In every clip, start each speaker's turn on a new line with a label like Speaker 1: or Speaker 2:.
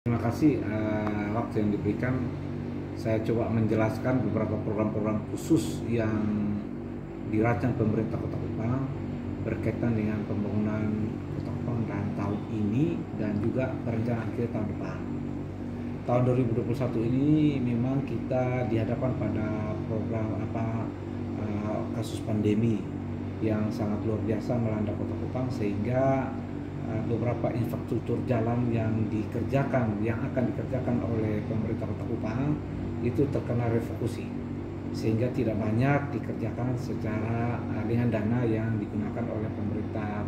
Speaker 1: Terima kasih waktu yang diberikan. Saya coba menjelaskan beberapa program-program khusus yang dirancang pemerintah Kota Kupang berkaitan dengan pembangunan Kota Kupang dan tahun ini dan juga perencanaan kita tahun depan. Tahun 2021 ini memang kita dihadapkan pada program kasus pandemi yang sangat luar biasa melanda Kota Kupang, sehingga beberapa infrastruktur jalan yang akan dikerjakan oleh pemerintah Kota Kupang itu terkena refokusi, sehingga tidak banyak dikerjakan secara dengan dana yang digunakan oleh pemerintah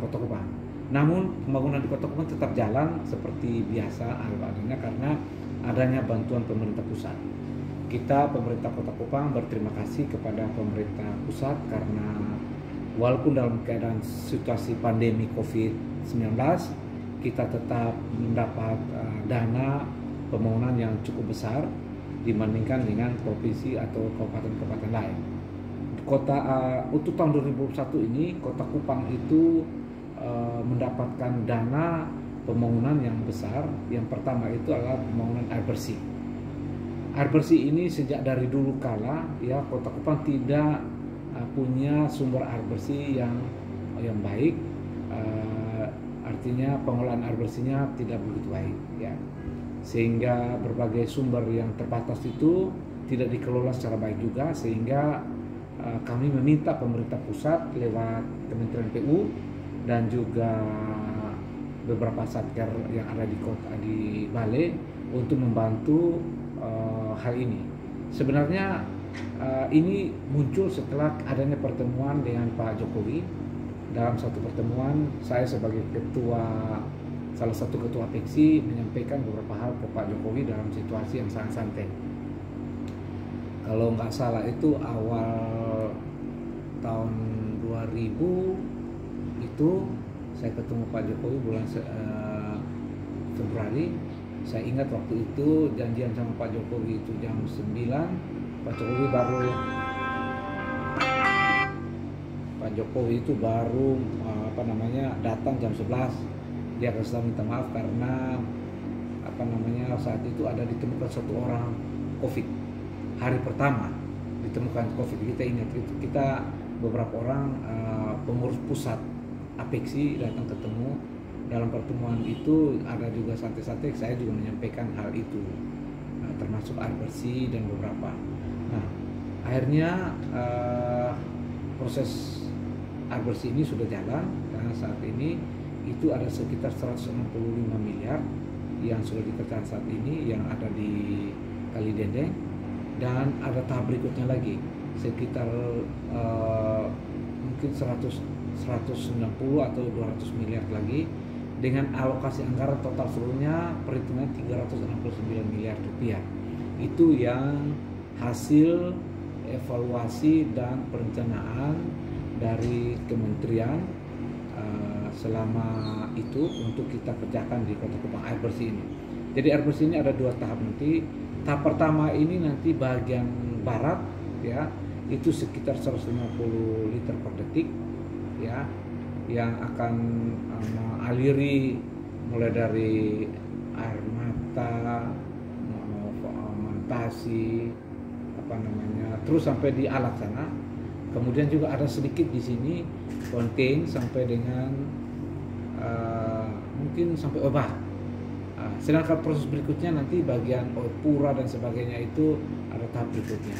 Speaker 1: Kota Kupang. Namun pembangunan di Kota Kupang tetap jalan seperti biasa adanya karena adanya bantuan pemerintah pusat. Kita pemerintah Kota Kupang berterima kasih kepada pemerintah pusat karena walaupun dalam keadaan situasi pandemi COVID-19, kita tetap mendapat dana pembangunan yang cukup besar dibandingkan dengan provinsi atau kabupaten-kabupaten lain. Untuk tahun 2021 ini, Kota Kupang itu mendapatkan dana pembangunan yang besar. Yang pertama itu adalah pembangunan air bersih. Air bersih ini sejak dari dulu kala ya Kota Kupang tidak punya sumber air bersih yang baik, artinya pengelolaan air bersihnya tidak begitu baik ya, sehingga berbagai sumber yang terbatas itu tidak dikelola secara baik juga, sehingga kami meminta pemerintah pusat lewat Kementerian PU dan juga beberapa satker yang ada di Bale untuk membantu hal ini. Sebenarnya ini muncul setelah adanya pertemuan dengan Pak Jokowi. Dalam satu pertemuan, saya sebagai salah satu ketua Peksi menyampaikan beberapa hal ke Pak Jokowi dalam situasi yang sangat santai. Kalau nggak salah itu awal tahun 2000 itu saya ketemu Pak Jokowi bulan Februari. Saya ingat waktu itu janjian sama Pak Jokowi itu jam 9. Pak Jokowi itu baru datang jam 11. Dia harus minta maaf karena saat itu ada ditemukan satu orang COVID. Hari pertama ditemukan COVID, kita ingat itu, kita beberapa orang pengurus pusat Apeksi datang ketemu. Dalam pertemuan itu ada juga santai-santai, saya juga menyampaikan hal itu, termasuk air bersih dan beberapa. Nah, akhirnya proses air bersih ini sudah jalan karena saat ini itu ada sekitar 165 miliar yang sudah dikerjakan saat ini yang ada di Kali Dendeng, dan ada tahap berikutnya lagi sekitar mungkin 190 atau 200 miliar lagi, dengan alokasi anggaran total seluruhnya perhitungan 369 miliar rupiah. Itu yang hasil evaluasi dan perencanaan dari kementerian selama itu untuk kita kerjakan di Kota Kupang air bersih ini. Jadi air bersih ini ada dua tahap nanti. Tahap pertama ini nanti bagian barat ya, itu sekitar 150 liter per detik ya, yang akan mengaliri mulai dari air mata, Mantasi, terus sampai di alat sana. Kemudian juga ada sedikit di sini konten sampai dengan mungkin sampai Obah. Sedangkan proses berikutnya nanti bagian Pura dan sebagainya itu ada tahap berikutnya.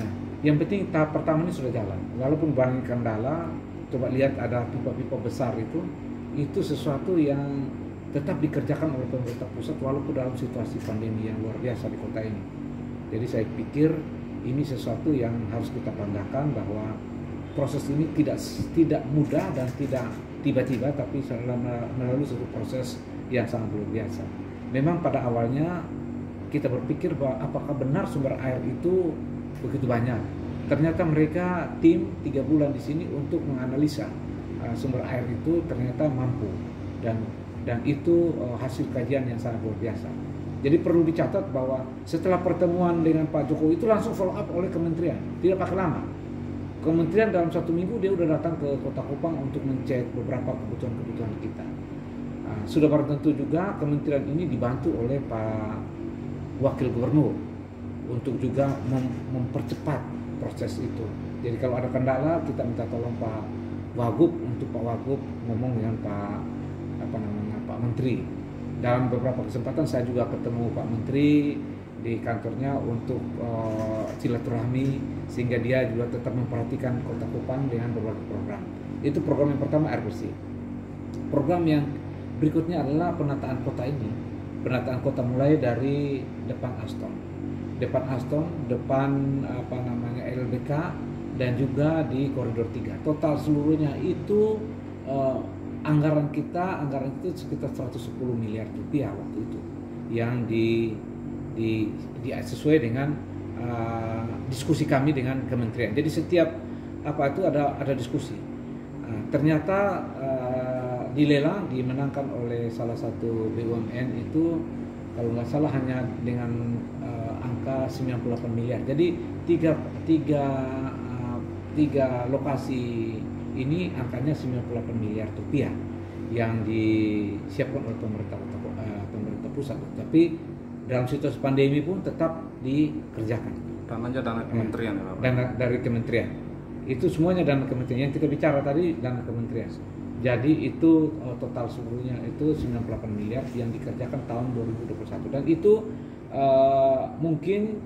Speaker 1: Nah, yang penting tahap pertama ini sudah jalan. Walaupun banyak kendala, coba lihat ada pipa-pipa besar itu sesuatu yang tetap dikerjakan oleh pemerintah pusat walaupun dalam situasi pandemi yang luar biasa di kota ini. Jadi saya pikir ini sesuatu yang harus kita banggakan, bahwa proses ini tidak mudah dan tidak tiba-tiba, tapi melalui satu proses yang sangat luar biasa. Memang pada awalnya kita berpikir bahwa apakah benar sumber air itu begitu banyak. Ternyata mereka tim 3 bulan di sini untuk menganalisa sumber air itu ternyata mampu, dan itu hasil kajian yang sangat luar biasa. Jadi perlu dicatat bahwa setelah pertemuan dengan Pak Jokowi itu langsung follow up oleh kementerian, tidak pakai lama. Kementerian dalam 1 minggu dia udah datang ke Kota Kupang untuk mencek beberapa kebutuhan kita. sudah barang tentu juga kementerian ini dibantu oleh Pak Wakil Gubernur untuk juga mempercepat proses itu. Jadi kalau ada kendala kita minta tolong Pak Wagub, untuk Pak Wagub ngomong dengan Pak Menteri. Dalam beberapa kesempatan saya juga ketemu Pak Menteri di kantornya untuk silaturahmi, sehingga dia juga tetap memperhatikan Kota Kupang dengan berbagai program. Itu program yang pertama, air bersih. Program yang berikutnya adalah penataan kota ini. Penataan kota mulai dari depan Aston, depan LBK, dan juga di koridor 3. Total seluruhnya itu anggaran itu sekitar 110 miliar rupiah waktu itu, yang sesuai dengan diskusi kami dengan kementerian. Jadi setiap itu ada diskusi. Ternyata dilelang, dimenangkan oleh salah satu BUMN itu, kalau nggak salah hanya dengan angka 98 miliar. Jadi tiga lokasi ini angkanya 98 miliar rupiah yang disiapkan oleh pemerintah pusat. Tapi dalam situasi pandemi pun tetap dikerjakan.
Speaker 2: Dananya dana kementerian ya Pak?
Speaker 1: Dana dari kementerian. Itu semuanya dana kementerian. Yang kita bicara tadi dana kementerian. Jadi itu total seluruhnya itu 98 miliar yang dikerjakan tahun 2021. Dan itu mungkin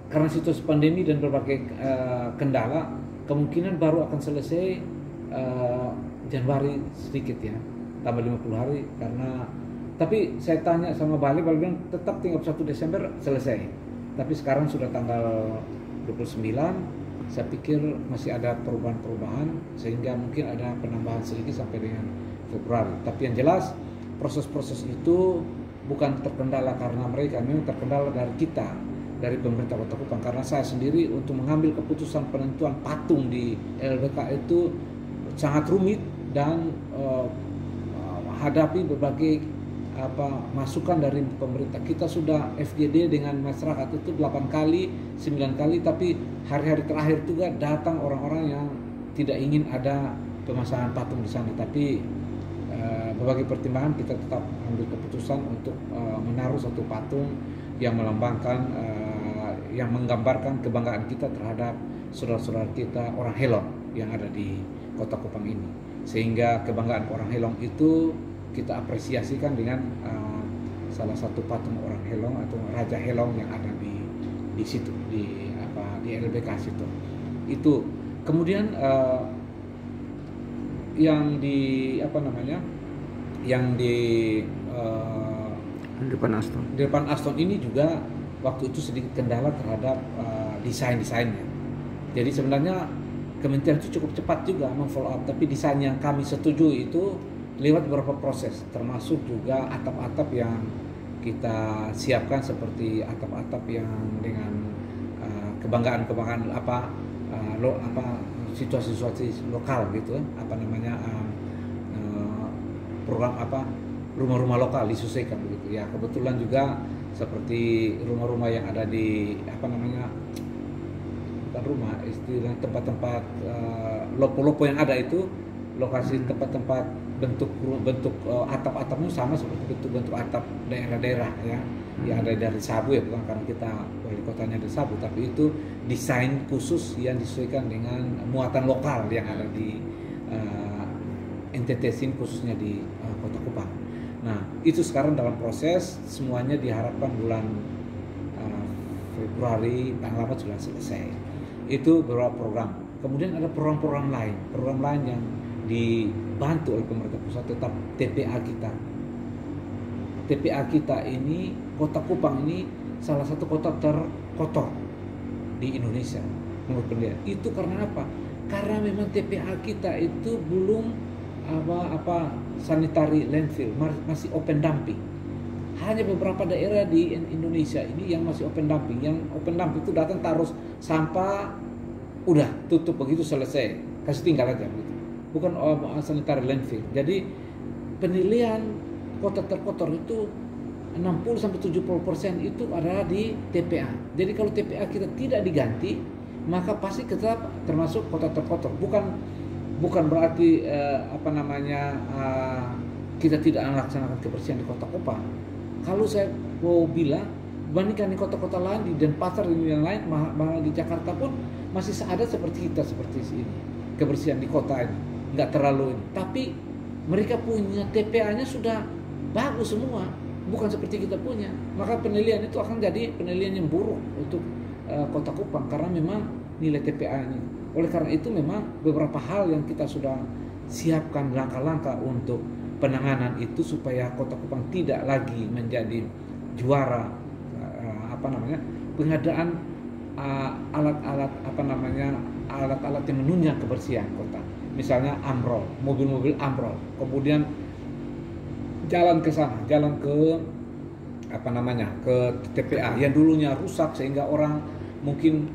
Speaker 1: karena situasi pandemi dan berbagai kendala, kemungkinan baru akan selesai Januari sedikit ya, tambah 50 hari. Tapi saya tanya sama Bali bilang tetap tinggal 1 Desember selesai. Tapi sekarang sudah tanggal 29, saya pikir masih ada perubahan-perubahan, sehingga mungkin ada penambahan sedikit sampai dengan Februari. Tapi yang jelas proses-proses itu bukan terkendala karena mereka, memang terkendala dari kita, dari pemerintah Kota Kupang. Karena saya sendiri untuk mengambil keputusan penentuan patung di LBK itu sangat rumit, dan hadapi berbagai masukan dari pemerintah. Kita sudah FGD dengan masyarakat itu 8 kali, 9 kali, tapi hari-hari terakhir juga datang orang-orang yang tidak ingin ada pemasangan patung di sana. Tapi berbagai pertimbangan kita tetap ambil keputusan untuk menaruh satu patung yang melambangkan, yang menggambarkan kebanggaan kita terhadap saudara-saudara kita orang Helong yang ada di Kota Kupang ini. Sehingga kebanggaan orang Helong itu kita apresiasikan dengan salah satu patung orang Helong atau Raja Helong yang ada di situ, di LBK situ. Itu kemudian yang di depan Aston ini juga waktu itu sedikit kendala terhadap desainnya. Jadi sebenarnya kementerian itu cukup cepat juga memfollow up, tapi desain yang kami setujui itu lewat beberapa proses, termasuk juga atap-atap yang kita siapkan, seperti atap-atap yang dengan kebanggaan situasi lokal gitu, program rumah-rumah lokal disesuaikan begitu ya. Kebetulan juga seperti rumah-rumah yang ada di istilah tempat-tempat lopo-lopo yang ada itu, lokasi tempat-tempat bentuk atap-atapnya sama seperti bentuk atap daerah-daerah ya, yang ada dari Sabu ya, bukan karena kita wali kotanya dari Sabu, tapi itu desain khusus yang disesuaikan dengan muatan lokal yang ada di NTT SIM, khususnya di Kota Kupang. Nah itu sekarang dalam proses, semuanya diharapkan bulan Februari paling lambat sudah selesai. Itu beberapa program. Kemudian ada program lain yang dibantu oleh pemerintah pusat, tetap TPA kita. TPA kita ini, Kota Kupang ini salah satu kota terkotor di Indonesia menurut penelitian. Itu karena apa? Karena memang TPA kita itu belum sanitary landfill, masih open dumping. Hanya beberapa daerah di Indonesia ini yang masih open dumping. Yang open dumping itu datang taruh sampah, udah tutup begitu selesai, kasih tinggal aja begitu. Bukan sanitary landfill. Jadi penilaian kota terkotor itu 60-70% itu adalah di TPA. Jadi kalau TPA kita tidak diganti, maka pasti kita termasuk kota terkotor. Bukan berarti kita tidak melaksanakan kebersihan di kota Kupang. Kalau saya mau bilang, bandingkan di kota-kota lain, di Denpasar dan yang lain, malah di Jakarta pun masih ada seperti kita, seperti ini. Kebersihan di kota ini, nggak terlalu ini. Tapi mereka punya TPA-nya sudah bagus semua, bukan seperti kita punya. Maka penilaian itu akan jadi penilaian yang buruk untuk kota Kupang, karena memang nilai TPA-nya. Oleh karena itu memang beberapa hal yang kita sudah siapkan langkah-langkah untuk penanganan itu supaya kota Kupang tidak lagi menjadi juara pengadaan alat-alat alat-alat yang menunjang kebersihan kota. Misalnya amrol, mobil-mobil amrol. Kemudian jalan ke sana, jalan ke ke TPA yang dulunya rusak sehingga orang mungkin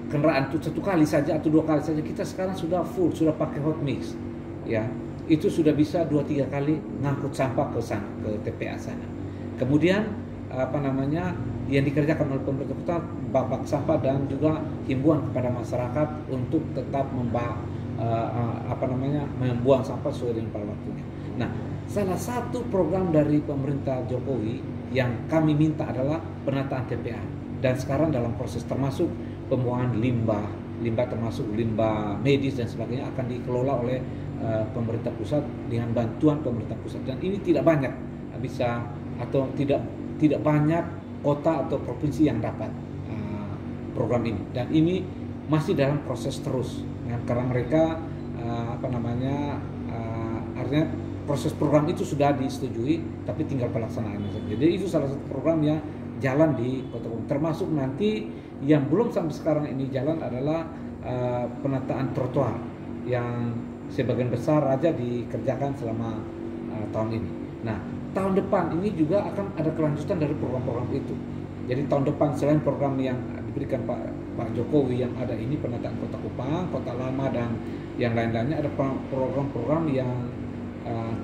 Speaker 1: kendaraan itu satu kali saja atau dua kali saja, kita sekarang sudah full, sudah pakai hot mix, ya. Itu sudah bisa 2-3 kali ngangkut sampah ke sana, ke TPA sana. Kemudian yang dikerjakan oleh pemerintah kota, bak sampah dan juga himbauan kepada masyarakat untuk tetap membuang sampah sesuai dengan pada waktunya. Nah, salah satu program dari pemerintah Jokowi yang kami minta adalah penataan TPA, dan sekarang dalam proses termasuk pembuangan limbah termasuk limbah medis dan sebagainya akan dikelola oleh pemerintah pusat dengan bantuan pemerintah pusat, dan ini tidak banyak bisa atau tidak banyak kota atau provinsi yang dapat program ini, dan ini masih dalam proses terus karena mereka artinya proses program itu sudah disetujui tapi tinggal pelaksanaannya saja. Jadi itu salah satu program yang jalan di Kota Kupang, termasuk nanti yang belum sampai sekarang ini jalan adalah penataan trotoar yang sebagian besar aja dikerjakan selama tahun ini. Nah, tahun depan ini juga akan ada kelanjutan dari program-program itu. Jadi tahun depan selain program yang diberikan Pak Jokowi yang ada ini, penataan Kota Kupang, Kota Lama dan yang lain-lainnya, ada program-program yang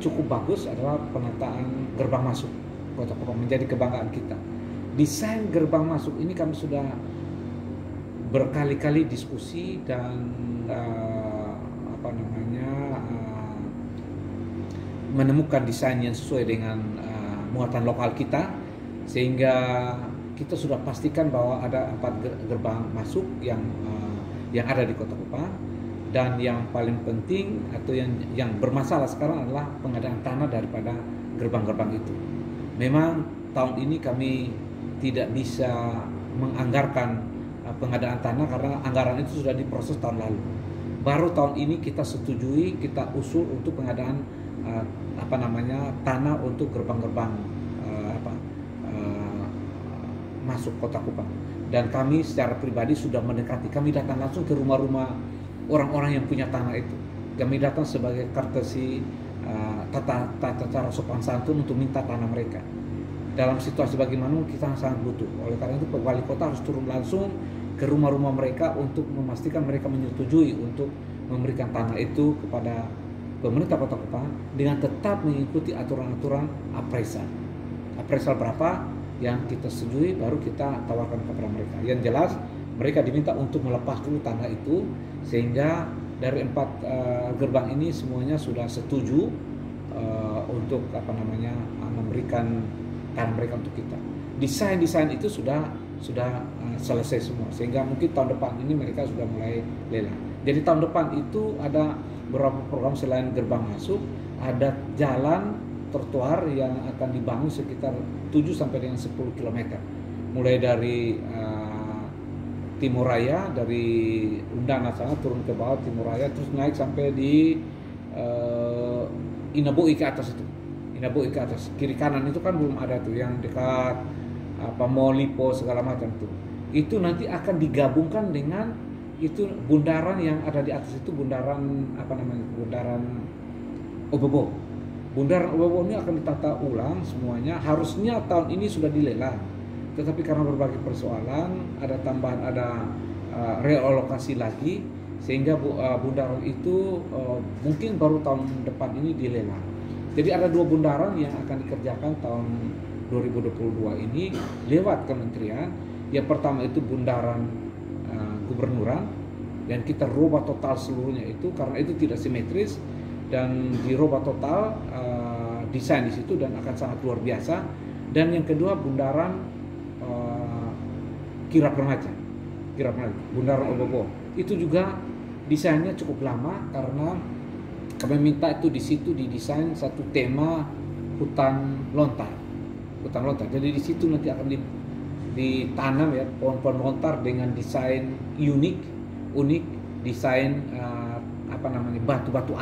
Speaker 1: cukup bagus adalah penataan gerbang masuk Kota Kupang, menjadi kebanggaan kita. Desain gerbang masuk ini kami sudah berkali-kali diskusi dan menemukan desain yang sesuai dengan muatan lokal kita, sehingga kita sudah pastikan bahwa ada 4 gerbang masuk yang ada di Kota Kupang. Dan yang paling penting atau yang bermasalah sekarang adalah pengadaan tanah daripada gerbang-gerbang itu. Memang tahun ini kami tidak bisa menganggarkan pengadaan tanah karena anggaran itu sudah diproses tahun lalu. Baru tahun ini kita setujui, kita usul untuk pengadaan tanah untuk gerbang-gerbang masuk Kota Kupang. Dan kami secara pribadi sudah mendekati, kami datang langsung ke rumah-rumah orang-orang yang punya tanah itu. Kami datang sebagai courtesy tata cara sopan santun untuk minta tanah mereka. Dalam situasi bagaimana kita sangat butuh. Oleh karena itu wali kota harus turun langsung ke rumah-rumah mereka untuk memastikan mereka menyetujui untuk memberikan tanah itu kepada pemerintah Kota Kupang dengan tetap mengikuti aturan-aturan appraisal. Appraisal berapa yang kita setujui baru kita tawarkan kepada mereka. Yang jelas mereka diminta untuk melepas dulu tanah itu, sehingga dari 4 gerbang ini semuanya sudah setuju untuk memberikan tanah mereka untuk kita. Desain itu sudah selesai semua, sehingga mungkin tahun depan ini mereka sudah mulai lelang. Jadi tahun depan itu ada beberapa program selain gerbang masuk, ada jalan trotoar yang akan dibangun sekitar 7 sampai dengan 10 km. Mulai dari Timur Raya, dari Undana sana turun ke bawah Timur Raya, terus naik sampai di Inaboi ke atas itu. Inaboi ke atas. Kiri kanan itu kan belum ada tuh yang dekat Molipo segala macam tuh. Itu nanti akan digabungkan dengan itu bundaran yang ada di atas itu, bundaran bundaran Obebo. Bundaran Obebo ini akan ditata ulang semuanya. Harusnya tahun ini sudah dilelang, tetapi karena berbagai persoalan ada tambahan, ada realokasi lagi, sehingga bundaran itu mungkin baru tahun depan ini dilelang. Jadi ada 2 bundaran yang akan dikerjakan tahun 2022 ini lewat kementerian. Yang pertama itu bundaran gubernuran, dan kita rubah total seluruhnya itu karena itu tidak simetris. dan dirubah total desain di situ dan akan sangat luar biasa. Dan yang kedua bundaran kirap remaja, bundaran Obobo itu juga desainnya cukup lama karena kami minta itu di situ didesain satu tema hutan lontar. Jadi di situ nanti akan ditanam ya pohon-pohon lontar dengan desain unik, desain batu-batu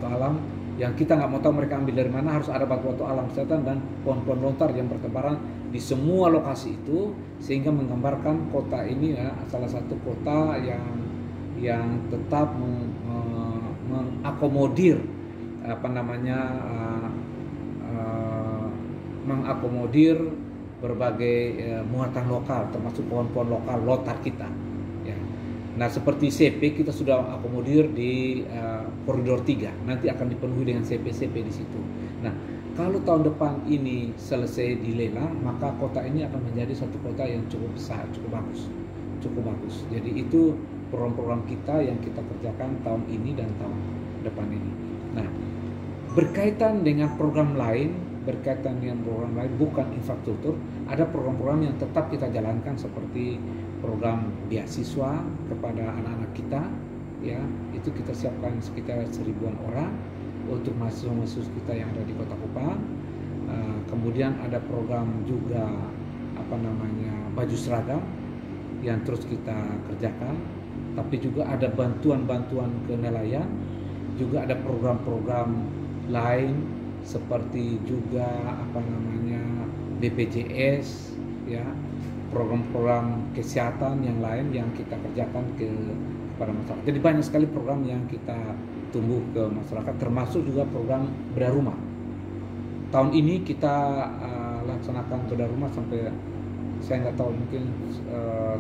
Speaker 1: alam yang kita nggak mau tahu mereka ambil dari mana. Harus ada batu-batu alam kesehatan dan pohon-pohon lontar yang bertebaran di semua lokasi itu, sehingga menggambarkan kota ini ya salah satu kota yang tetap mengakomodir mengakomodir berbagai muatan lokal, termasuk pohon-pohon lokal lontar kita. Ya. Nah, seperti CP kita sudah akomodir di koridor 3, nanti akan dipenuhi dengan CP di situ. Nah, kalau tahun depan ini selesai dilelang, maka kota ini akan menjadi satu kota yang cukup besar, cukup bagus. Jadi itu program-program kita yang kita kerjakan tahun ini dan tahun depan ini. Nah, berkaitan dengan program lain bukan infrastruktur, ada program-program yang tetap kita jalankan seperti program beasiswa kepada anak-anak kita, ya itu kita siapkan sekitar 1000-an orang untuk mahasiswa kita yang ada di Kota Kupang. Kemudian ada program juga baju seragam yang terus kita kerjakan, tapi juga ada bantuan ke nelayan, juga ada program-program lain seperti juga BPJS, ya program-program kesehatan yang lain yang kita kerjakan kepada masyarakat. Jadi banyak sekali program yang kita tumbuh ke masyarakat, termasuk juga program bedah rumah. Tahun ini kita laksanakan bedah rumah sampai saya nggak tahu mungkin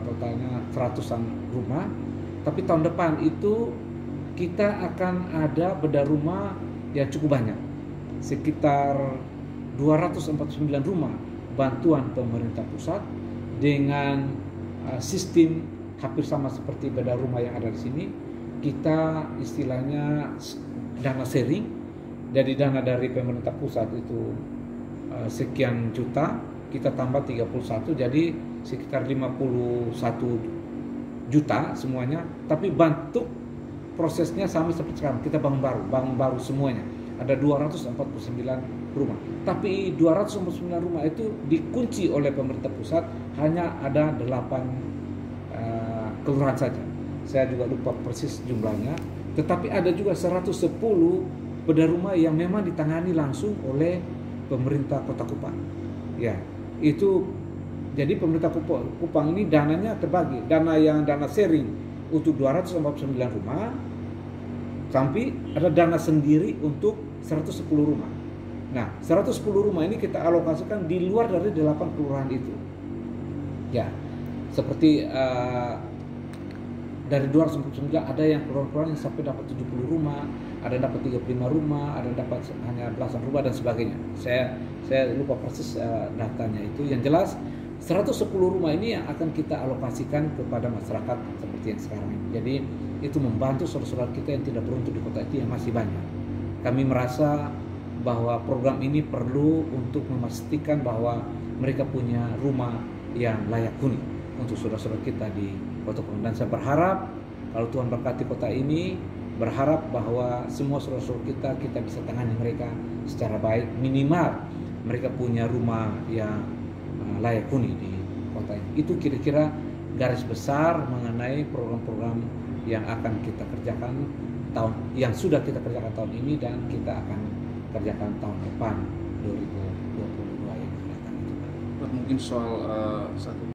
Speaker 1: totalnya 100-an rumah, tapi tahun depan itu kita akan ada bedah rumah yang cukup banyak, sekitar 249 rumah bantuan pemerintah pusat dengan sistem hampir sama seperti bedah rumah yang ada di sini. Kita istilahnya dana sharing, dari dana dari pemerintah pusat itu sekian juta, kita tambah 31, jadi sekitar 51 juta semuanya. Tapi bentuk prosesnya sama seperti sekarang, kita bangun baru semuanya. Ada 249 rumah, tapi 249 rumah itu dikunci oleh pemerintah pusat, hanya ada 8 kelurahan saja. Saya juga lupa persis jumlahnya, tetapi ada juga 110 bedah rumah yang memang ditangani langsung oleh pemerintah Kota Kupang. Ya, itu jadi pemerintah Kupang ini dananya terbagi, dana sharing untuk 249 rumah, sampai ada dana sendiri untuk 110 rumah. Nah, 110 rumah ini kita alokasikan di luar dari 8 kelurahan itu. Ya, seperti dari 249 ada yang kelurahan yang sampai dapat 70 rumah, ada yang dapat 35 rumah, ada yang dapat hanya belasan rumah dan sebagainya. Saya lupa persis datanya itu. Yang jelas 110 rumah ini yang akan kita alokasikan kepada masyarakat seperti yang sekarang ini. Jadi itu membantu saudara-saudara kita yang tidak beruntung di kota itu yang masih banyak. Kami merasa bahwa program ini perlu untuk memastikan bahwa mereka punya rumah yang layak huni untuk saudara-saudara kita di Kota Kupang. Dan saya berharap kalau Tuhan berkati kota ini, berharap bahwa semua saudara-saudara kita bisa tangani mereka secara baik, minimal mereka punya rumah yang layak huni di kota ini. Itu kira-kira garis besar mengenai program-program yang akan kita kerjakan yang sudah kita kerjakan tahun ini dan kita akan kerjakan tahun depan 2022 yang akan datang itu.
Speaker 2: Mungkin soal satu